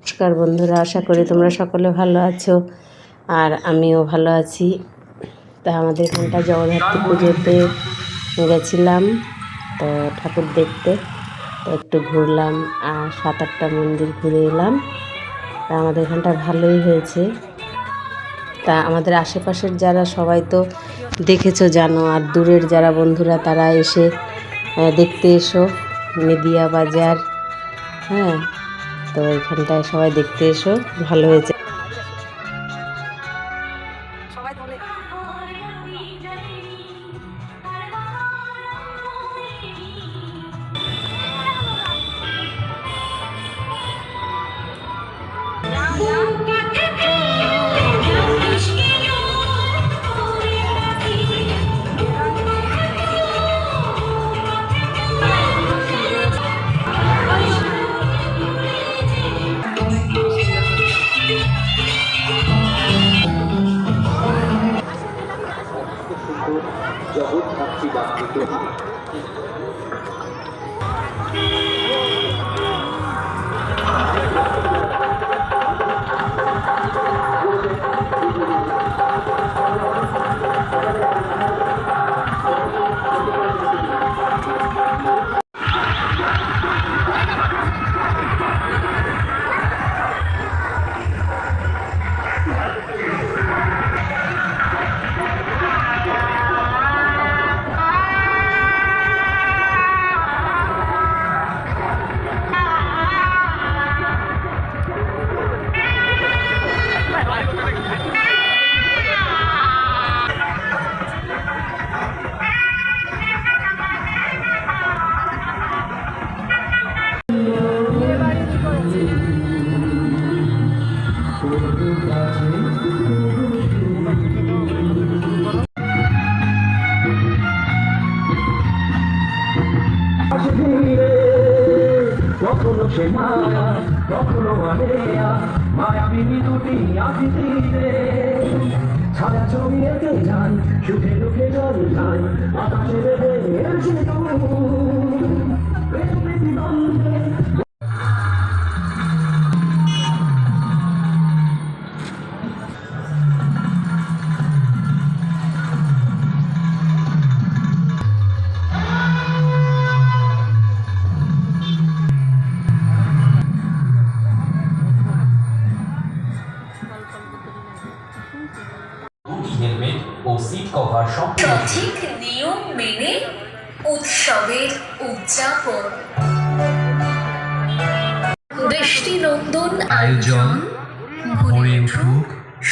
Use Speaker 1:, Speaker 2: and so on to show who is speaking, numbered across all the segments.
Speaker 1: নমস্কার বন্ধুরা, আশা করি তোমরা সকলে ভালো আছো আর আমিও ভালো আছি। তা আমাদের এখানটা জগদ্ধাত্রী পুজোতে গেছিলাম, তো ঠাকুর দেখতে, তো একটু ঘুরলাম আর 7-8টা মন্দির ঘুরে এলাম। তা আমাদের এখানটা ভালোই হয়েছে। তা আমাদের আশেপাশের যারা সবাই তো দেখেছো, জানো, আর দূরের যারা বন্ধুরা তারা এসে দেখতে এসো। মেদিয়া বাজার, হ্যাঁ, তো এখানটায় সবাই দেখতে এসো, ভালো হয়েছে।
Speaker 2: জগদ্ধাত্রী ডাকতে কখনো সে মায়া, কখনো মায়া, মায়াবিনী দুটি আঁকি তীরে ছায়া ছবি এঁকে যায়, সুখে দুঃখে জল যায়, আকাশে বেঁধে হেলমেট ও সিট কভার
Speaker 3: সঠিক নিয়ম মেনে উৎসবের উদযাপন, দৃষ্টিনন্দন আয়োজন, ভরে উঠুক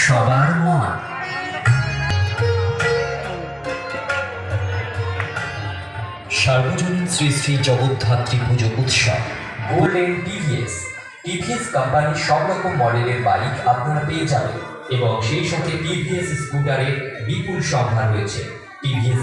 Speaker 3: সবার মন।
Speaker 4: সার্বজনীন শ্রী শ্রী জগদ্ধাত্রী পুজো উৎসব। গোল্ডেন টিভিএস কোম্পানির সব রকম মডেলের বাইক আপনারা পেয়ে যাবেন এবং সেই সাথে টিভিএস স্কুটারের বিপুল সম্ভার রয়েছে। টিভিএস